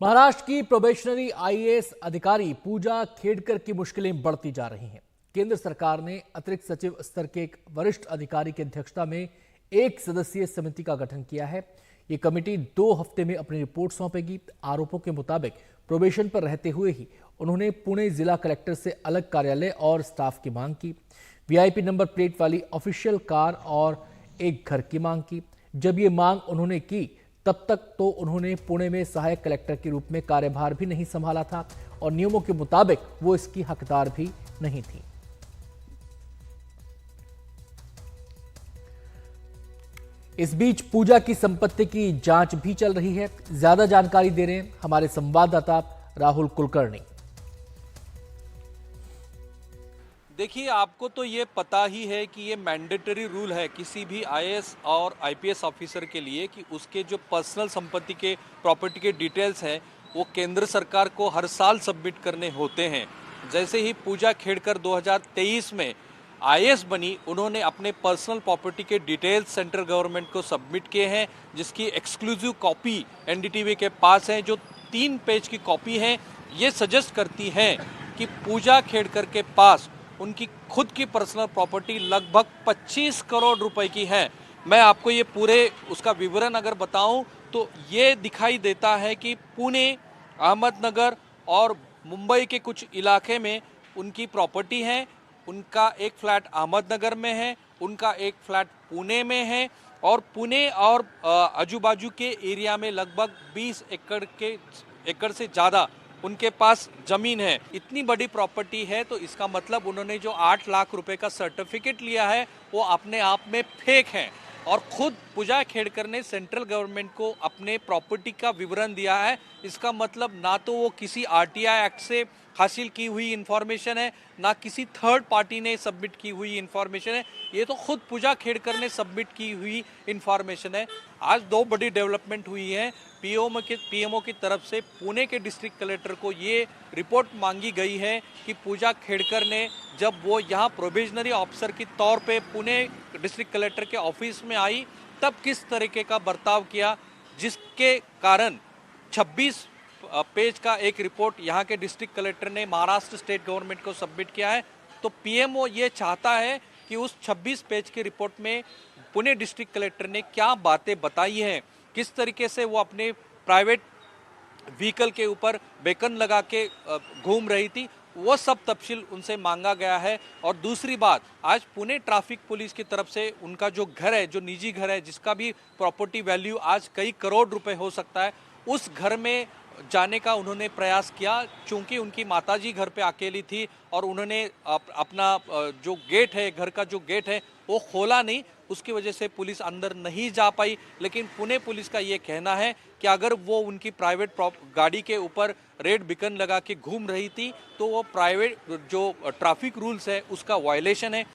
महाराष्ट्र की probationary IAS अधिकारी पूजा खेड़कर की मुश्किलें बढ़ती जा रही हैं। केंद्र सरकार ने अतिरिक्त सचिव स्तर के एक वरिष्ठ अधिकारी की अध्यक्षता में एक सदस्यीय समिति का गठन किया है। ये कमेटी 2 हफ्ते में अपनी रिपोर्ट सौंपेगी। आरोपों के मुताबिक प्रोबेशन पर रहते हुए ही उन्होंने पुणे जिला कलेक्टर से अलग कार्यालय और स्टाफ की मांग की, वीआईपी नंबर प्लेट वाली ऑफिशियल कार और एक घर की मांग की। जब ये मांग उन्होंने की तब तक तो उन्होंने पुणे में सहायक कलेक्टर के रूप में कार्यभार भी नहीं संभाला था और नियमों के मुताबिक वो इसकी हकदार भी नहीं थी। इस बीच पूजा की संपत्ति की जांच भी चल रही है। ज्यादा जानकारी दे रहे हैं हमारे संवाददाता राहुल कुलकर्णी। देखिए, आपको तो ये पता ही है कि ये मैंडेटरी रूल है किसी भी आईएएस और आईपीएस ऑफिसर के लिए कि उसके जो पर्सनल संपत्ति के प्रॉपर्टी के डिटेल्स हैं वो केंद्र सरकार को हर साल सबमिट करने होते हैं। जैसे ही पूजा खेड़कर 2023 में आईएएस बनी, उन्होंने अपने पर्सनल प्रॉपर्टी के डिटेल्स सेंट्रल गवर्नमेंट को सबमिट किए हैं, जिसकी एक्सक्लूसिव कॉपी एनडीटीवी के पास है, जो 3 पेज की कॉपी है। ये सजेस्ट करती है कि पूजा खेड़कर के पास उनकी खुद की पर्सनल प्रॉपर्टी लगभग 25 करोड़ रुपए की है। मैं आपको ये पूरे उसका विवरण अगर बताऊं तो ये दिखाई देता है कि पुणे, अहमदनगर और मुंबई के कुछ इलाके में उनकी प्रॉपर्टी है। उनका एक फ्लैट अहमदनगर में है, उनका एक फ्लैट पुणे में है और पुणे और आजू बाजू के एरिया में लगभग 20 एकड़ से ज़्यादा उनके पास जमीन है। इतनी बड़ी प्रॉपर्टी है तो इसका मतलब उन्होंने जो 8 लाख रुपए का सर्टिफिकेट लिया है वो अपने आप में फेक है। और खुद पूजा खेड़कर ने सेंट्रल गवर्नमेंट को अपने प्रॉपर्टी का विवरण दिया है। इसका मतलब ना तो वो किसी आरटीआई एक्ट से हासिल की हुई इंफॉर्मेशन है, ना किसी थर्ड पार्टी ने सबमिट की हुई इंफॉर्मेशन है। ये तो खुद पूजा खेड़कर ने सबमिट की हुई इंफॉर्मेशन है। आज 2 बड़ी डेवलपमेंट हुई है। पीएमओ की तरफ से पुणे के डिस्ट्रिक्ट कलेक्टर को ये रिपोर्ट मांगी गई है कि पूजा खेड़कर ने जब वो यहाँ प्रोबेशनरी ऑफिसर के तौर पे पुणे डिस्ट्रिक्ट कलेक्टर के ऑफिस में आई तब किस तरीके का बर्ताव किया, जिसके कारण 26 पेज का एक रिपोर्ट यहाँ के डिस्ट्रिक्ट कलेक्टर ने महाराष्ट्र स्टेट गवर्नमेंट को सबमिट किया है। तो पीएमओ ये चाहता है कि उस 26 पेज के रिपोर्ट में पुणे डिस्ट्रिक्ट कलेक्टर ने क्या बातें बताई हैं, किस तरीके से वो अपने प्राइवेट व्हीकल के ऊपर बेकन लगा के घूम रही थी, वो सब तफसील उनसे मांगा गया है। और दूसरी बात, आज पुणे ट्रैफिक पुलिस की तरफ से उनका जो घर है, जो निजी घर है, जिसका भी प्रॉपर्टी वैल्यू आज कई करोड़ रुपए हो सकता है, उस घर में जाने का उन्होंने प्रयास किया। चूंकि उनकी माताजी घर पे अकेली थी और उन्होंने अपना जो गेट है, घर का जो गेट है वो खोला नहीं, उसकी वजह से पुलिस अंदर नहीं जा पाई। लेकिन पुणे पुलिस का ये कहना है कि अगर वो उनकी प्राइवेट गाड़ी के ऊपर रेड बिकन लगा के घूम रही थी तो वो प्राइवेट जो ट्रैफिक रूल्स है उसका वायलेशन है।